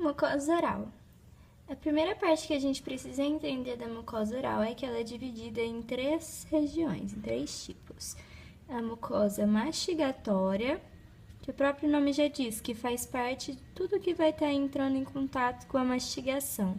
Mucosa oral. A primeira parte que a gente precisa entender da mucosa oral é que ela é dividida em três regiões, em três tipos. A mucosa mastigatória, que o próprio nome já diz, que faz parte de tudo que vai estar entrando em contato com a mastigação,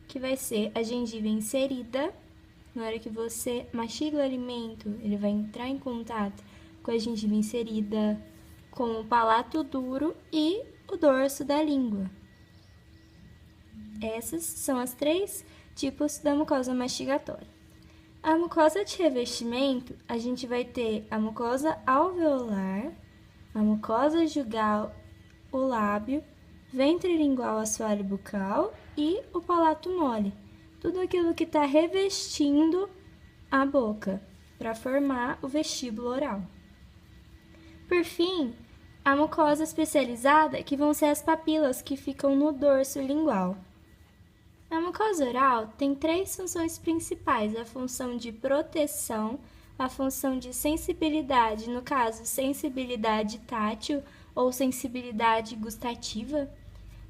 que vai ser a gengiva inserida. Na hora que você mastiga o alimento, ele vai entrar em contato com a gengiva inserida, com o palato duro e o dorso da língua. Essas são as três tipos da mucosa mastigatória. A mucosa de revestimento, a gente vai ter a mucosa alveolar, a mucosa jugal, o lábio, ventre lingual, assoalho bucal e o palato mole. Tudo aquilo que está revestindo a boca para formar o vestíbulo oral. Por fim, a mucosa especializada, que vão ser as papilas que ficam no dorso lingual. A mucosa oral tem três funções principais: a função de proteção, a função de sensibilidade, no caso, sensibilidade tátil ou sensibilidade gustativa,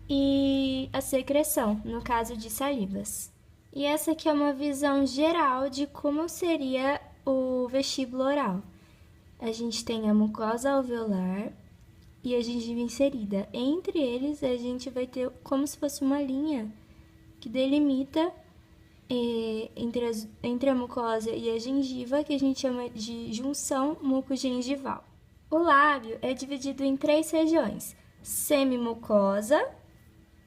e a secreção, no caso de salivas. E essa aqui é uma visão geral de como seria o vestíbulo oral. A gente tem a mucosa alveolar e a gengiva inserida. Entre eles, a gente vai ter como se fosse uma linha que delimita entre a mucosa e a gengiva, que a gente chama de junção mucogengival. O lábio é dividido em três regiões: semimucosa,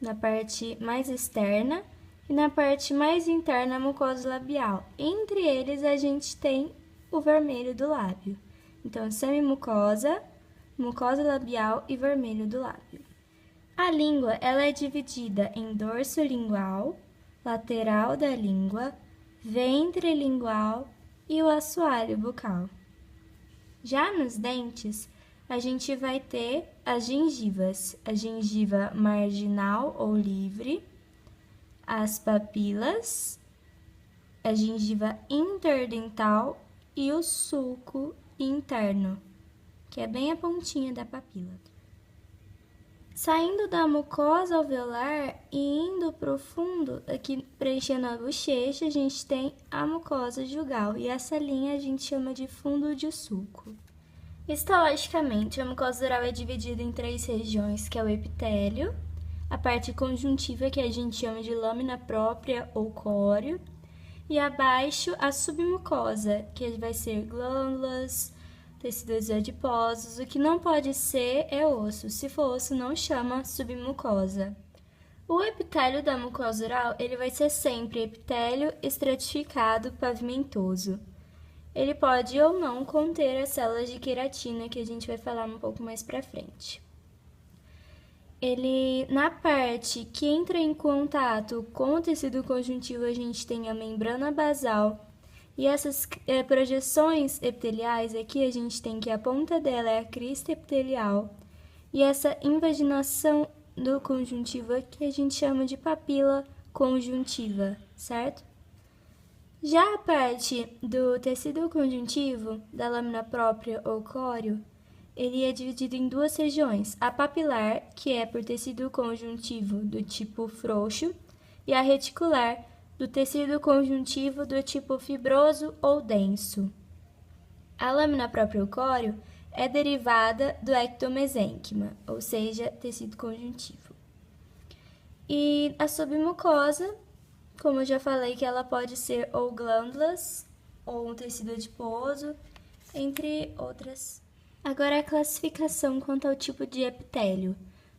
na parte mais externa, e na parte mais interna, a mucosa labial. Entre eles, a gente tem o vermelho do lábio. Então, semimucosa, mucosa labial e vermelho do lábio. A língua, ela é dividida em dorso lingual, lateral da língua, ventre lingual e o assoalho bucal. Já nos dentes, a gente vai ter as gengivas, a gengiva marginal ou livre, as papilas, a gengiva interdental e o sulco interno, que é bem a pontinha da papila. Saindo da mucosa alveolar e indo para o fundo, aqui preenchendo a bochecha, a gente tem a mucosa jugal, e essa linha a gente chama de fundo de sulco. Histologicamente, a mucosa oral é dividida em três regiões, que é o epitélio, a parte conjuntiva, que a gente chama de lâmina própria ou córeo, e abaixo a submucosa, que vai ser glândulas, tecidos adiposos. O que não pode ser é osso. Se for osso, não chama submucosa. O epitélio da mucosa oral, ele vai ser sempre epitélio estratificado pavimentoso. Ele pode ou não conter as células de queratina, que a gente vai falar um pouco mais pra frente. Na parte que entra em contato com o tecido conjuntivo, a gente tem a membrana basal. E essas projeções epiteliais aqui, a gente tem que a ponta dela é a crista epitelial. E essa invaginação do conjuntivo aqui a gente chama de papila conjuntiva, certo? Já a parte do tecido conjuntivo, da lâmina própria ou córeo, ele é dividido em duas regiões: a papilar, que é por tecido conjuntivo do tipo frouxo, e a reticular, do tecido conjuntivo do tipo fibroso ou denso. A lâmina própria ou córeo é derivada do ectomesênquima, ou seja, tecido conjuntivo. E a submucosa, como eu já falei, que ela pode ser ou glândulas ou um tecido adiposo, entre outras. Agora a classificação quanto ao tipo de epitélio.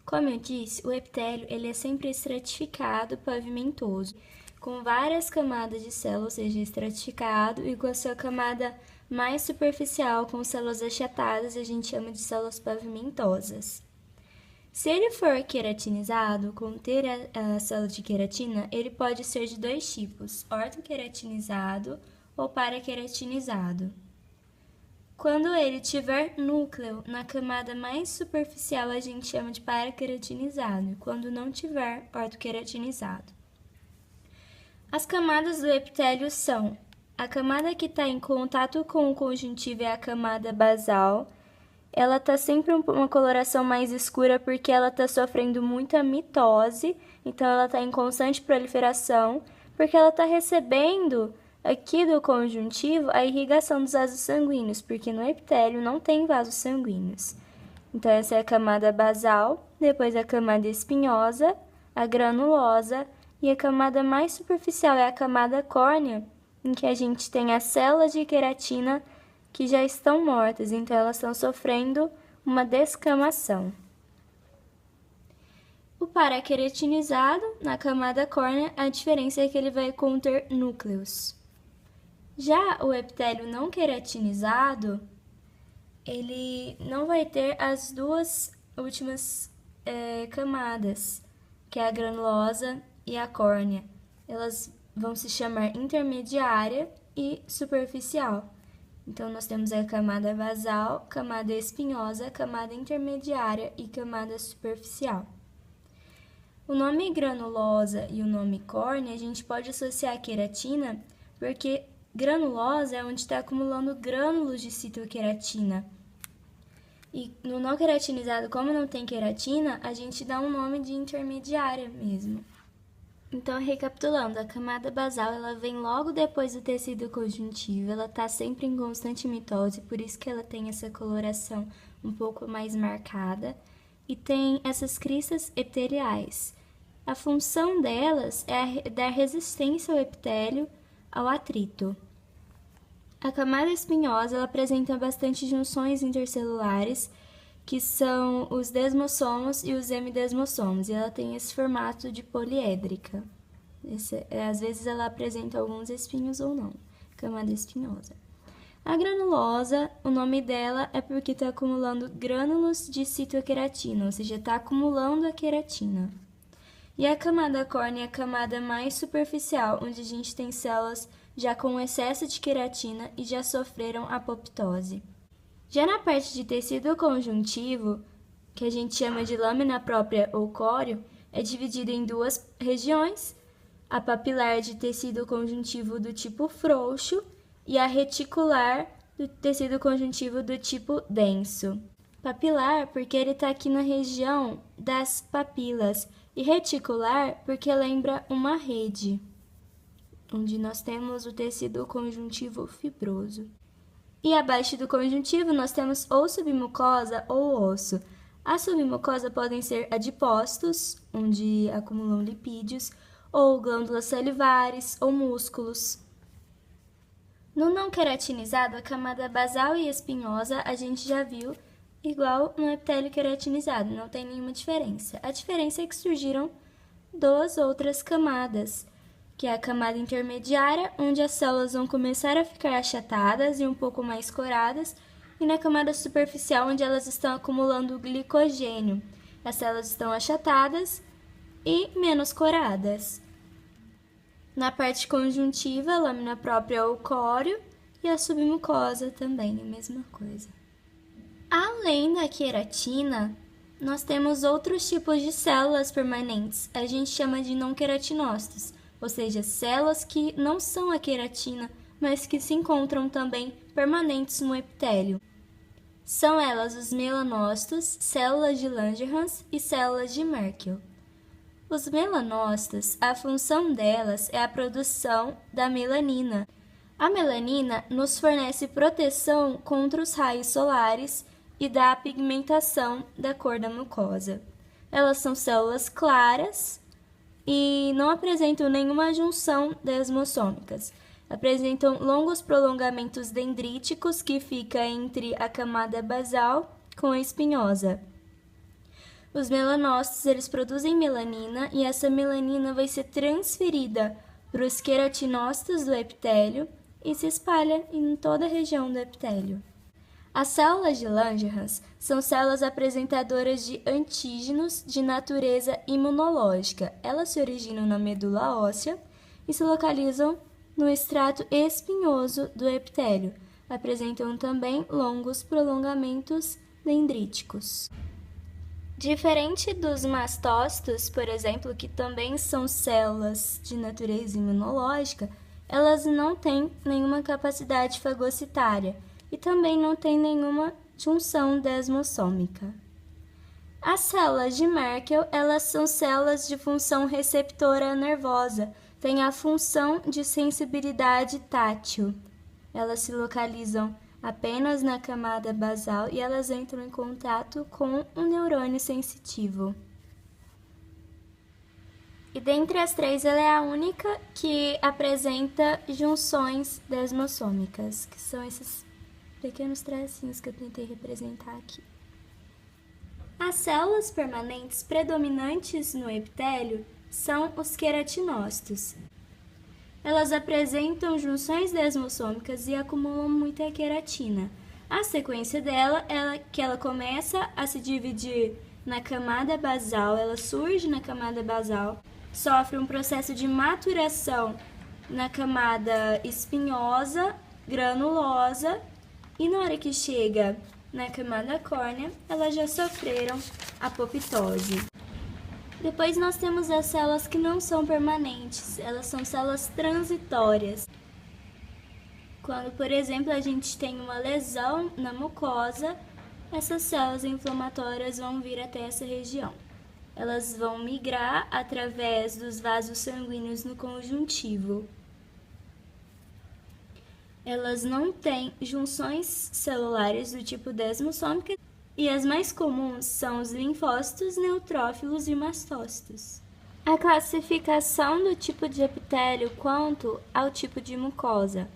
Como eu disse, o epitélio ele é sempre estratificado, pavimentoso, com várias camadas de células, ou seja, estratificado, e com a sua camada mais superficial, com células achatadas, a gente chama de células pavimentosas. Se ele for queratinizado, conter a célula de queratina, ele pode ser de dois tipos: ortoqueratinizado ou paraqueratinizado. Quando ele tiver núcleo na camada mais superficial, a gente chama de paraqueratinizado, quando não tiver, ortoqueratinizado. As camadas do epitélio são: a camada que está em contato com o conjuntivo é a camada basal, ela está sempre uma coloração mais escura porque ela está sofrendo muita mitose, então ela está em constante proliferação, porque ela está recebendo aqui do conjuntivo a irrigação dos vasos sanguíneos, porque no epitélio não tem vasos sanguíneos. Então essa é a camada basal, depois a camada espinhosa, a granulosa e a camada mais superficial é a camada córnea, em que a gente tem as células de queratina que já estão mortas, então elas estão sofrendo uma descamação. O paraqueratinizado, na camada córnea, a diferença é que ele vai conter núcleos. Já o epitélio não queratinizado, ele não vai ter as duas últimas camadas, que é a granulosa e a córnea. Elas vão se chamar intermediária e superficial. Então, nós temos a camada basal, camada espinhosa, camada intermediária e camada superficial. O nome granulosa e o nome córnea, a gente pode associar a queratina, porque granulosa é onde está acumulando grânulos de citoqueratina. E no não queratinizado, como não tem queratina, a gente dá um nome de intermediária mesmo. Então, recapitulando, a camada basal ela vem logo depois do tecido conjuntivo, ela está sempre em constante mitose, por isso que ela tem essa coloração um pouco mais marcada, e tem essas cristas epiteliais. A função delas é dar resistência ao epitélio ao atrito. A camada espinhosa ela apresenta bastante junções intercelulares, que são os desmossomos e os hemidesmossomos, e ela tem esse formato de poliédrica. Às vezes ela apresenta alguns espinhos ou não, camada espinhosa. A granulosa, o nome dela é porque está acumulando grânulos de citoqueratina, ou seja, está acumulando a queratina. E a camada córnea é a camada mais superficial, onde a gente tem células já com excesso de queratina e já sofreram apoptose. Já na parte de tecido conjuntivo, que a gente chama de lâmina própria ou córeo, é dividida em duas regiões, a papilar de tecido conjuntivo do tipo frouxo e a reticular do tecido conjuntivo do tipo denso. Papilar porque ele está aqui na região das papilas e reticular porque lembra uma rede, onde nós temos o tecido conjuntivo fibroso. E abaixo do conjuntivo nós temos ou submucosa ou osso. A submucosa podem ser adipócitos, onde acumulam lipídios, ou glândulas salivares ou músculos. No não queratinizado, a camada basal e espinhosa a gente já viu igual no epitélio queratinizado, não tem nenhuma diferença. A diferença é que surgiram duas outras camadas, que é a camada intermediária, onde as células vão começar a ficar achatadas e um pouco mais coradas, e na camada superficial, onde elas estão acumulando glicogênio. As células estão achatadas e menos coradas. Na parte conjuntiva, a lâmina própria ou córeo, e a submucosa também, a mesma coisa. Além da queratina, nós temos outros tipos de células permanentes, a gente chama de não queratinócitos, ou seja, células que não são a queratina, mas que se encontram também permanentes no epitélio. São elas os melanócitos, células de Langerhans e células de Merkel. Os melanócitos, a função delas é a produção da melanina. A melanina nos fornece proteção contra os raios solares e da pigmentação da cor da mucosa. Elas são células claras e não apresentam nenhuma junção desmossômicas. Apresentam longos prolongamentos dendríticos que ficam entre a camada basal com a espinhosa. Os melanócitos eles produzem melanina e essa melanina vai ser transferida para os queratinócitos do epitélio e se espalha em toda a região do epitélio. As células de Langerhans são células apresentadoras de antígenos de natureza imunológica. Elas se originam na medula óssea e se localizam no estrato espinhoso do epitélio. Apresentam também longos prolongamentos dendríticos. Diferente dos mastócitos, por exemplo, que também são células de natureza imunológica, elas não têm nenhuma capacidade fagocitária e também não têm nenhuma junção desmossômica. As células de Merkel, elas são células de função receptora nervosa, têm a função de sensibilidade tátil. Elas se localizam apenas na camada basal e elas entram em contato com um neurônio sensitivo. E dentre as três, ela é a única que apresenta junções desmossômicas, que são esses pequenos tracinhos que eu tentei representar aqui. As células permanentes predominantes no epitélio são os queratinócitos. Elas apresentam junções desmossômicas e acumulam muita queratina. A sequência dela é que ela começa a se dividir na camada basal, ela surge na camada basal, sofre um processo de maturação na camada espinhosa, granulosa, e na hora que chega na camada córnea, elas já sofreram apoptose. Depois nós temos as células que não são permanentes, elas são células transitórias. Quando, por exemplo, a gente tem uma lesão na mucosa, essas células inflamatórias vão vir até essa região. Elas vão migrar através dos vasos sanguíneos no conjuntivo. Elas não têm junções celulares do tipo desmossômica e as mais comuns são os linfócitos, neutrófilos e mastócitos. A classificação do tipo de epitélio quanto ao tipo de mucosa.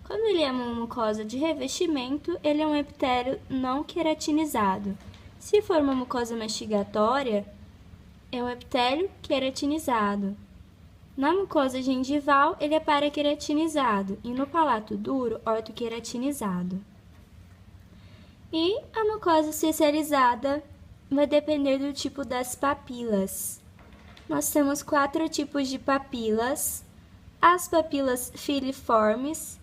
Quando ele é uma mucosa de revestimento, ele é um epitélio não queratinizado. Se for uma mucosa mastigatória, é um epitélio queratinizado. Na mucosa gengival, ele é paraqueratinizado e no palato duro, ortoqueratinizado. E a mucosa especializada vai depender do tipo das papilas. Nós temos 4 tipos de papilas. As papilas filiformes,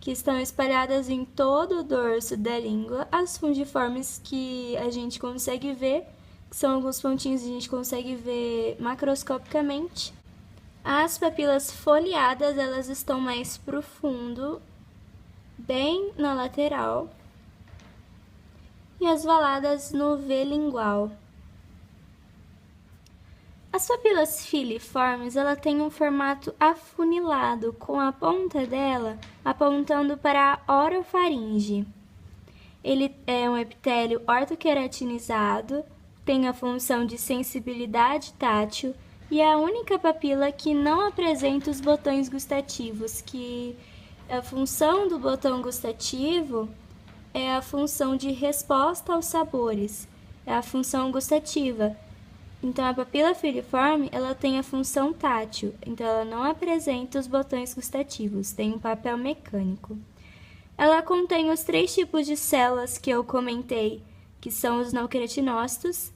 que estão espalhadas em todo o dorso da língua. As fungiformes, que a gente consegue ver, que são alguns pontinhos que a gente consegue ver macroscopicamente. As papilas foliadas, elas estão mais pro fundo, bem na lateral. E as valadas no V lingual. As papilas filiformes, ela tem um formato afunilado, com a ponta dela apontando para a orofaringe. Ele é um epitélio ortoqueratinizado, tem a função de sensibilidade tátil e é a única papila que não apresenta os botões gustativos, que a função do botão gustativo é a função de resposta aos sabores, é a função gustativa. Então, a papila filiforme, ela tem a função tátil, então ela não apresenta os botões gustativos, tem um papel mecânico. Ela contém os 3 tipos de células que eu comentei, que são os não queratinócitos,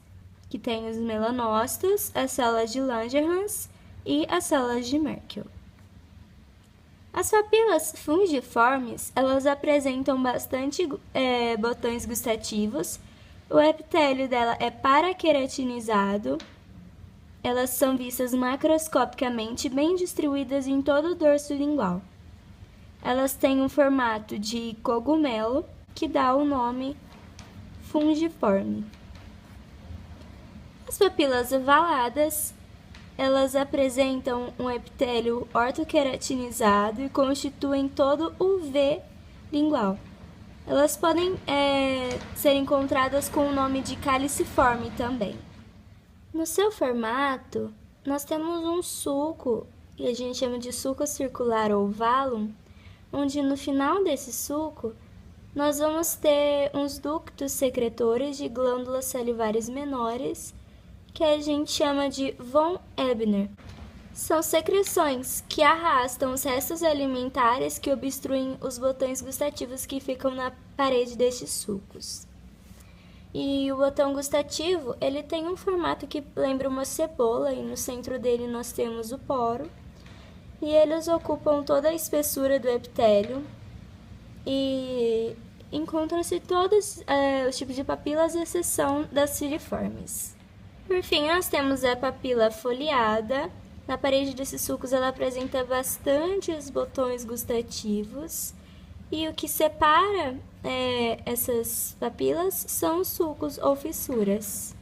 que tem os melanócitos, as células de Langerhans e as células de Merkel. As papilas fungiformes, elas apresentam bastante botões gustativos. O epitélio dela é paraqueratinizado. Elas são vistas macroscopicamente bem distribuídas em todo o dorso lingual. Elas têm um formato de cogumelo, que dá o nome fungiforme. As papilas ovaladas, elas apresentam um epitélio ortoqueratinizado e constituem todo o V lingual. Elas podem ser encontradas com o nome de caliciforme também. No seu formato, nós temos um sulco, que a gente chama de sulco circular ou valum, onde no final desse sulco, nós vamos ter uns ductos secretores de glândulas salivares menores, que a gente chama de von Ebner. São secreções que arrastam os restos alimentares que obstruem os botões gustativos que ficam na parede destes sulcos. E o botão gustativo, ele tem um formato que lembra uma cebola, e no centro dele nós temos o poro. E eles ocupam toda a espessura do epitélio e encontram-se todos os tipos de papilas, à exceção das filiformes. Por fim, nós temos a papila foliada. Na parede desses sulcos ela apresenta bastante os botões gustativos E o que separa essas papilas são os sulcos ou fissuras.